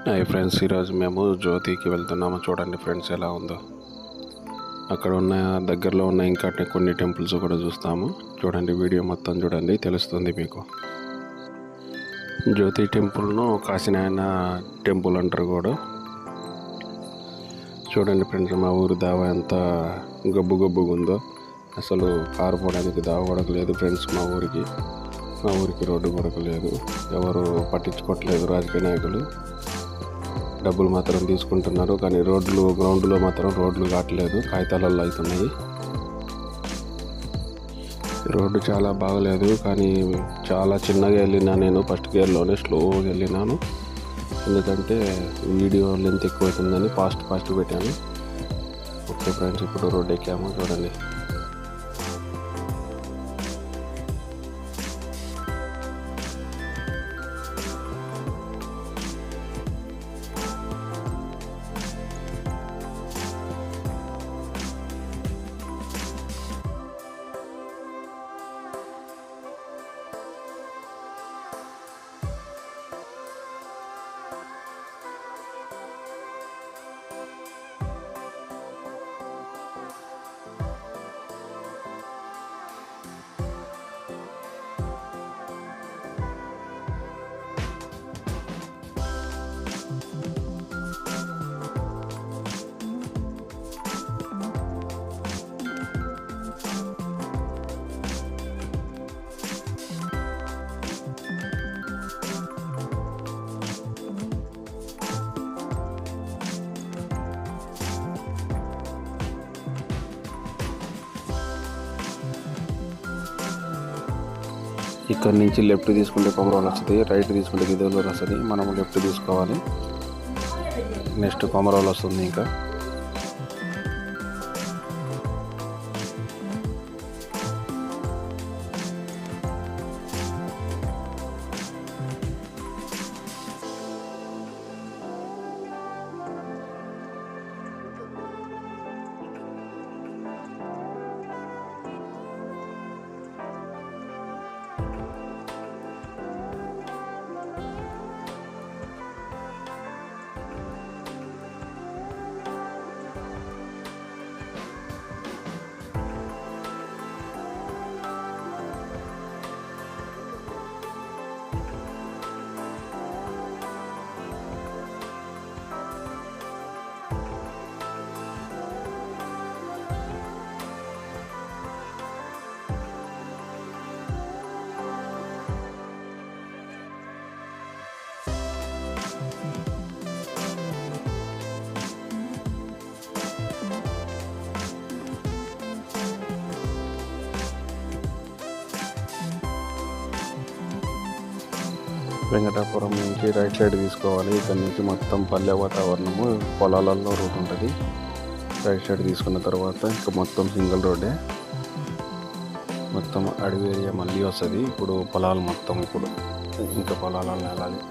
Hi friends, ఈరోజు మేము జ్యోతికి వెళ్తున్నాము. చూడండి ఫ్రెండ్స్ ఎలా ఉందో. అక్కడ ఉన్న దగ్గరలో ఉన్న ఇంకా కొన్ని టెంపుల్స్ కూడా చూస్తాము. చూడండి, వీడియో మొత్తం చూడండి, తెలుస్తుంది మీకు. జ్యోతి టెంపుల్ను కాశీనాయన టెంపుల్ అంటారు కూడా. చూడండి ఫ్రెండ్స్, మా ఊరు దావా ఎంత గబ్బుగా ఉందో. అసలు కారు పోవడానికి దావ కూడా లేదు ఫ్రెండ్స్. మా ఊరికి రోడ్డు కూడా లేదు. ఎవరు పట్టించుకోవట్లేదు రాజకీయ నాయకులు. డబ్బులు మాత్రం తీసుకుంటున్నారు, కానీ గ్రౌండ్లో మాత్రం రోడ్లు కావట్లేదు, కాగితాలలో అవుతున్నాయి. రోడ్డు చాలా బాగలేదు, కానీ చాలా చిన్నగా వెళ్ళినా. నేను ఫస్ట్ గేర్లోనే స్లోగా వెళ్ళినాను, ఎందుకంటే వీడియో లెంత్ ఎక్కువ అవుతుందని ఫాస్ట్ పెట్టాను. ఓకే ఫ్రెండ్స్, ఇప్పుడు రోడ్డు ఎక్కాము. చూడండి, ఇక్కడ నుంచి లెఫ్ట్ తీసుకుంటే కొమరవల్ వస్తుంది, రైట్ తీసుకుంటే గిద్దలూరు వస్తుంది. మనం లెఫ్ట్ తీసుకోవాలి. నెక్స్ట్ కొమరవల్ వస్తుంది. ఇంకా వెంకటాపురం నుంచి రైట్ సైడ్ తీసుకోవాలి. ఇక్కడ నుంచి మొత్తం పల్లె వాతావరణము, పొలాలలో రూట్ ఉంటుంది. రైట్ సైడ్ తీసుకున్న తర్వాత ఇంకా మొత్తం సింగిల్ రోడ్డే, మొత్తం అడవి ఏరియా మళ్ళీ వస్తుంది. ఇప్పుడు పొలాలు మొత్తం, ఇప్పుడు ఇంకా పొలాలలో వెళ్ళాలి.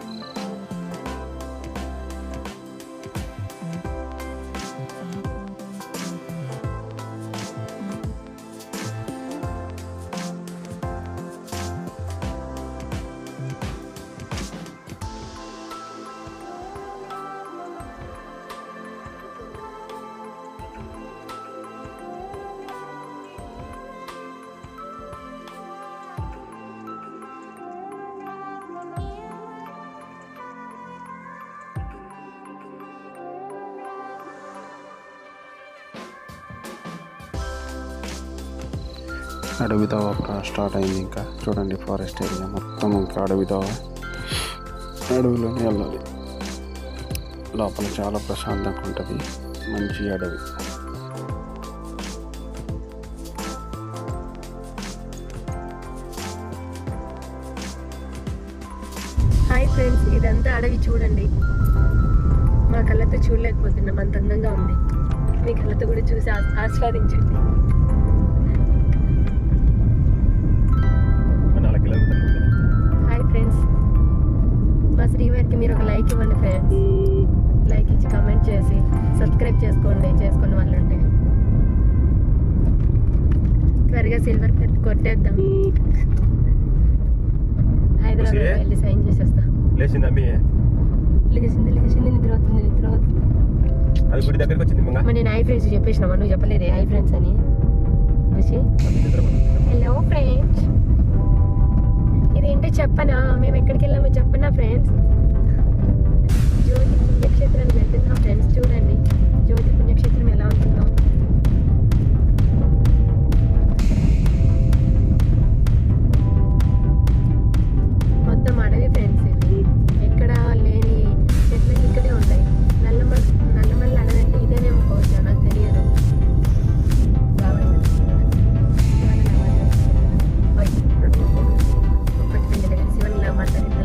అడవి దావా స్టార్ట్ అయింది. ఇంకా చూడండి, ఫారెస్ట్ ఏరియా మొత్తం ఇంకా అడవి దావా, అడవిలోనే వెళ్ళాలి. లోపల చాలా ప్రశాంతంగా ఉంటుంది, మంచి అడవి. హాయ్ ఫ్రెండ్స్, ఇదంతా అడవి చూడండి. మా కళ్ళతో చూడలేకపోతున్నాం, అంత అందంగా ఉంది. మీ కళ్ళతో కూడా చూసి ఆస్వాదించండి. హాయ్ ఫ్రెండ్స్, మా శ్రీవారికి మీరు ఒక లైక్ ఇవ్వండి ఫ్రెండ్స్. లైక్ ఇచ్చి కామెంట్ చేసి సబ్స్క్రైబ్ చేసుకుని వాళ్ళు ఉంటే త్వరగా సిల్వర్ కొట్టేద్దాం. హైదరాబాద్ వెళ్ళి సైన్ చేసేస్తా. లేచింది నిద్ర అవుతుంది. అది గుడి దగ్గరికి వచ్చింది మంగ. మరి నేను ఐ ఫ్రెండ్స్ చెప్పేసినామా, నువ్వు చెప్పలేదే ఐ ఫ్రెండ్స్ అని. హలో ఫ్రెండ్స్, ఇదేంటో చెప్పనా, మేము ఎక్కడికి వెళ్ళామో చెప్పనా ఫ్రెండ్స్. జ్యోతి పుణ్యక్షేత్రానికి వెళ్తున్నాం ఫ్రెండ్స్. చూడండి జ్యోతి పుణ్యక్షేత్రం ఎలా ఉంటుందో. మొత్తం అడవి ఫ్రెండ్స్. ఇది ఎక్కడ లేని చెట్లు ఇక్కడే ఉంటాయి. నల్లమల్ల అడవి అంటే ఇదేనే అనుకోవచ్చు, నాకు తెలియదు. శివన్ మాట్లాడిందా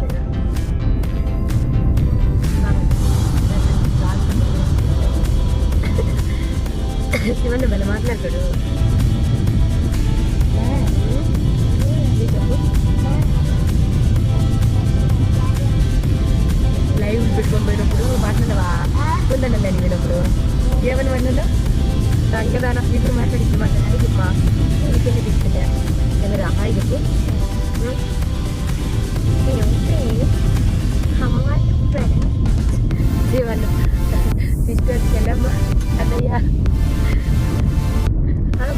శివన్ మళ్ళీ మాట్లాడతాడు. లైవ్ పెట్టుకొని పోయినప్పుడు మాట్లాడవా, ఉందండి అడిగినప్పుడు ఏమని వండలో రంగదాన ఇప్పుడు మాట్లాడి మాట్లాడిమ్మా ఇంకెళ్ళి తీసుకుంటా ఎవరు అమ్మాయి చెప్పు. జీవన్ సిస్టర్స్కి వెళ్ళమ్మా అన్నయ్య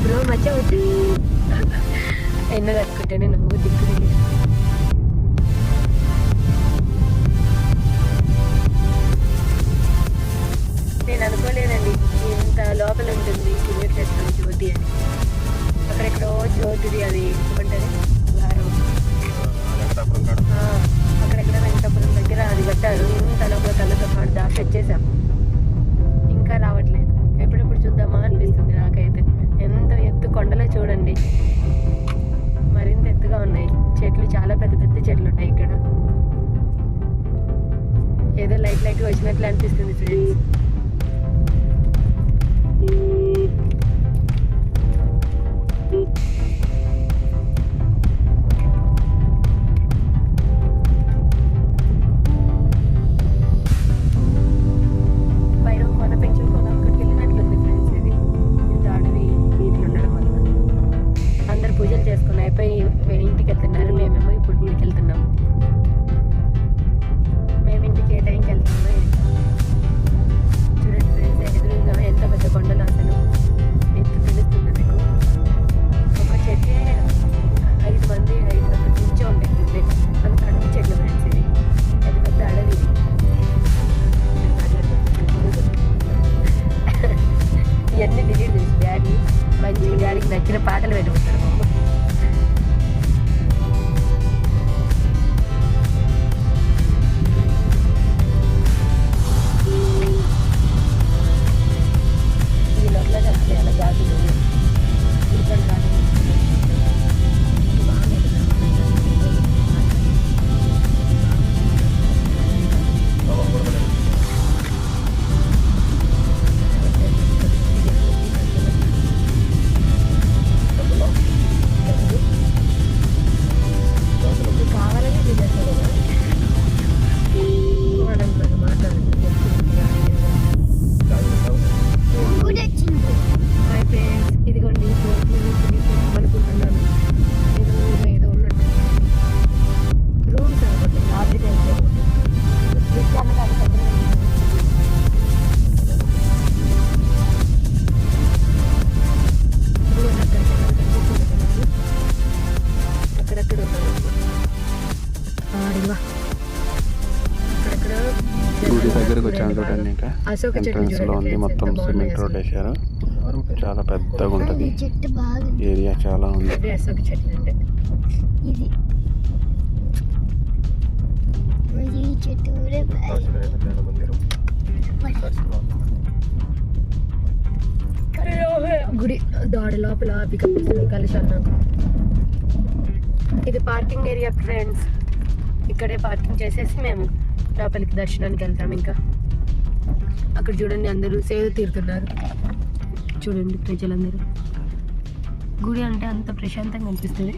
బ్రో మచ్చా వచ్చి ఎన్నో కట్టుకుంటానే నువ్వు దిక్కు. నేను అనుకోలేదండి ఇంత లోపల ఉంటుంది పుణ్యక్షేత్రం జ్యోతి అని. అక్కడెక్కడో జ్యోతిది అది ఉంటుంది అక్కడెక్కడ వెంకటాపురం దగ్గర అది కట్టారు. ఇంత లోపల కళ్ళతో పాటు దాకా వచ్చేసాం, ఇంకా రావట్లేదు. ఎప్పుడెప్పుడు చూద్దామా అనిపిస్తుంది నాకైతే. ఎంత ఎత్తు కొండలో చూడండి, మరింత ఎత్తుగా ఉన్నాయి చెట్లు, చాలా పెద్ద పెద్ద చెట్లు ఉన్నాయి ఇక్కడ. ఏదో లైట్ వచ్చినట్లు అనిపిస్తుంది ఫ్రెండ్స్. పైన కొన పెంచిన కొన అక్కడికి వెళ్ళినట్లుంది ఫ్రెండ్స్. ఇది ఇంత అడవి ఇట్లా ఉండడం వల్ల అందరు పూజలు చేసుకుని అయిపోయి ఇంటికి వెళ్తున్నారు. మేమేమో ఇప్పుడు గుడికి వెళ్తున్నాం. మేము ఇంటికి ఏ టైంకి వెళ్తున్నామో చూడండి ఫ్రెండ్స్. ఎదురుగా ఎంత పెద్ద కొండలు అసలు ఎత్తు తెలుస్తుంది మీకు. ఒక చెట్టే 5 మంది 5 నుంచో ఉంటుంది. అంత అడవి చెట్లు ఫ్రెండ్స్. ఇది పెద్ద పెద్ద అడవి. ఇవన్నీ డిలీట్ చేసి డాడీ మంచి డాడీకి నచ్చిన పాటలు పెట్టుకుంటారు. ఈ లోపల కలిసి అలా జాతులు ఇక్కడ కానీ గుడి దగ్గరకు వచ్చాను చూడండి. ఇంకా అశోక చెట్టు ఎంట్రన్స్ లో ఉంది, మొత్తం సిమెంట్ రోడ్ వేసారు. చాలా పెద్దగా ఉంటది ఏరియా, చాలా ఉంది. అశోక చెట్టు అంటే ఇది చెట్టు గుడి దాడి లోపల కలిసాను నాకు. ఇది పార్కింగ్ ఏరియా ఫ్రెండ్స్. ఇక్కడే పార్కింగ్ చేసేసి మేము లోపలికి దర్శనానికి వెళ్తాం. ఇంకా అక్కడ చూడండి అందరూ సేవ తీరుతున్నారు. చూడండి ప్రజలందరూ. గుడి అంటే అంత ప్రశాంతంగా అనిపిస్తుంది.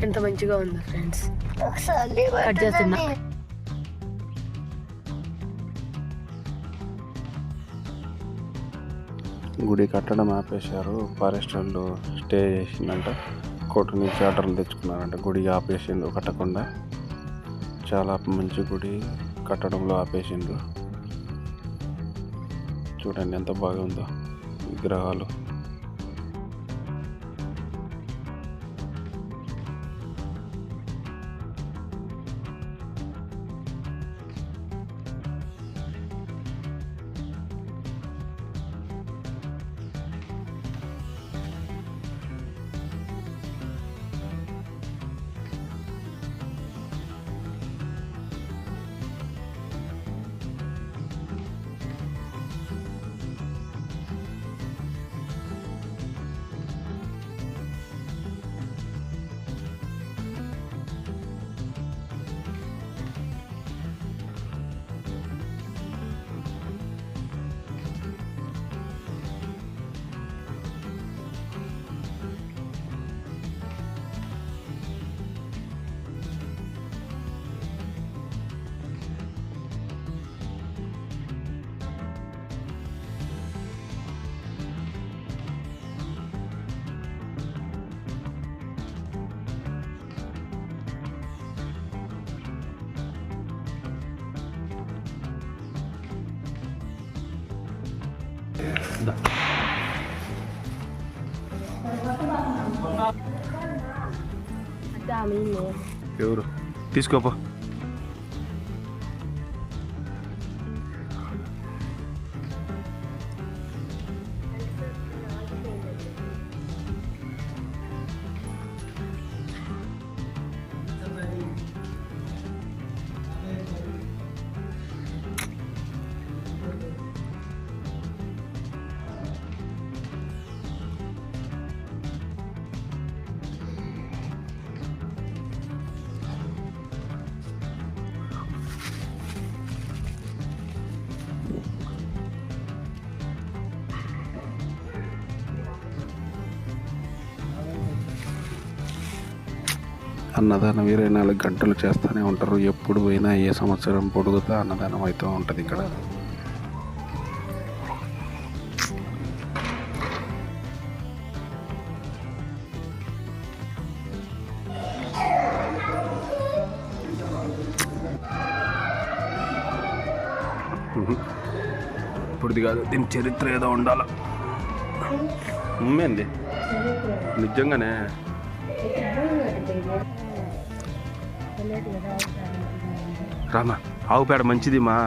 ఎంత మంచిగా ఉందో ఫ్రెండ్స్. కట్ చేస్తున్నా. గుడి కట్టడం ఆపేశారు. ఫారెస్ట్ వాళ్ళు స్టే చేసిందంట. కోర్టు నుంచి ఆర్డర్లు తెచ్చుకున్నారంట. గుడి ఆపేసిండు కట్టకుండా. చాలా మంచి గుడి కట్టడంలో ఆపేసిండ్రు. చూడండి ఎంత బాగుందో విగ్రహాలు. ఎవరు తీసుకోపో. అన్నదానం 24 గంటలు చేస్తూనే ఉంటారు. ఎప్పుడు పోయినా ఏ సంవత్సరం పొడుగుతా అన్నదానం అవుతూ ఉంటుంది ఇక్కడ. ఇప్పుడుది కాదు, దీని చరిత్ర ఏదో ఉండాల. ఉమ్మేంది నిజంగానే. రామా ఆవు పేడ మంచిది మా.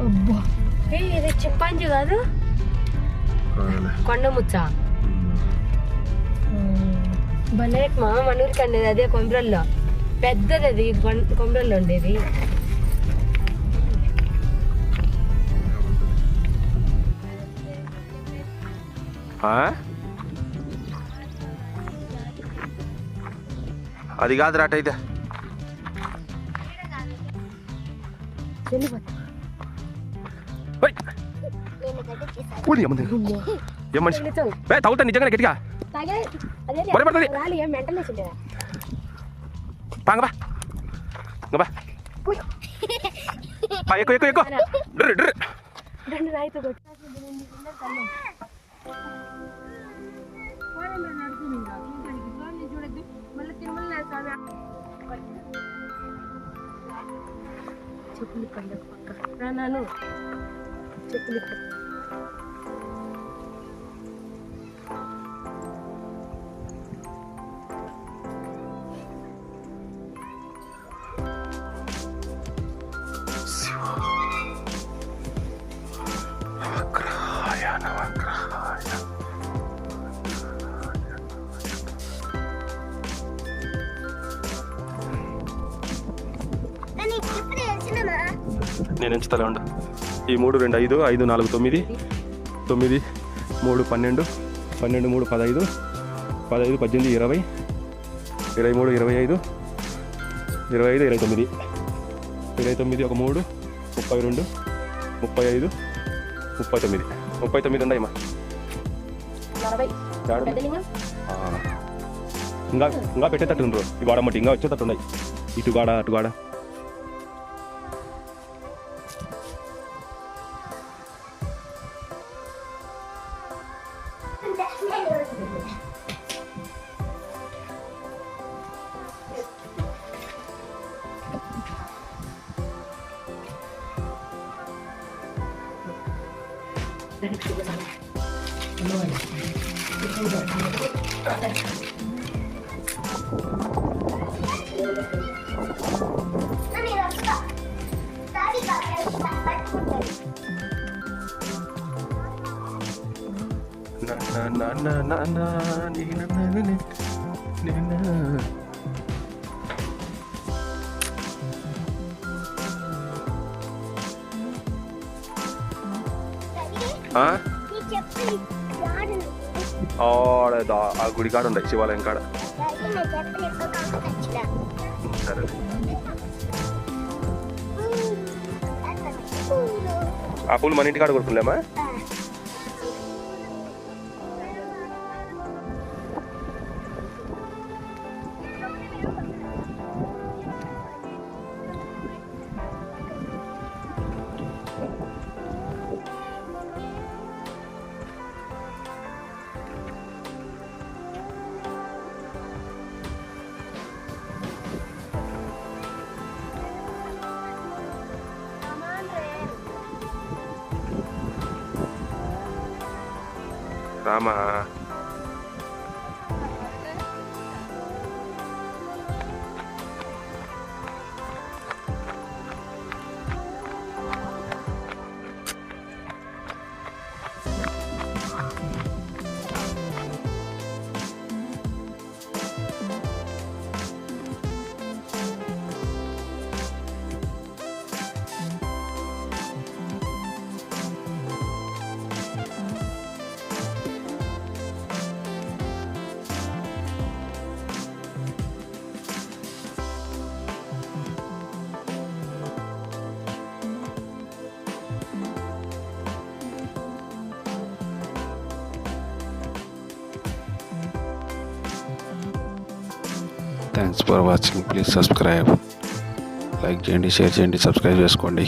అబ్బా ఇది చింపాంజీ కాదు, కొండ ముచ్చ. బనేట్ మా మన ఊరికి అండేది అదే కొమరల్లో, పెద్దది అది కొమరల్లో ఉండేది. అది కాదు రాట అయితే ఏం మనిషి తాగుతా నిజంగా గట్టిగా పడుతుంది. పాంగబా ఎక్కువ ఎక్కువ ఎక్కువ చెప్పులు పండుగ పక్క రాను చెప్పులు నేను ఎంచుతలే ఉండు. ఈ 3 2 5 5 4 9 9 3 12 12 3 15 15 18 20 23 25 25 29 29 ఒక 3 32 35 39 39 ఉన్నాయమ్మా. 40 ఇంకా పెట్టేటట్టు ఉండరు ఈ గోడ మట్టి ఇంకా వచ్చేటట్టు ఉన్నాయి. ఇటు గోడ అటు గోడ. ఆ గుడి కాడ ఉంటాయి శివాలయం కాడ. సరే ఆ పూలు మన ఇంటి కాడ కొడుకులేమా? Rama thanks for watching. Please subscribe. Like చేయండి, షేర్ చేయండి, సబ్స్క్రైబ్ చేసుకోండి.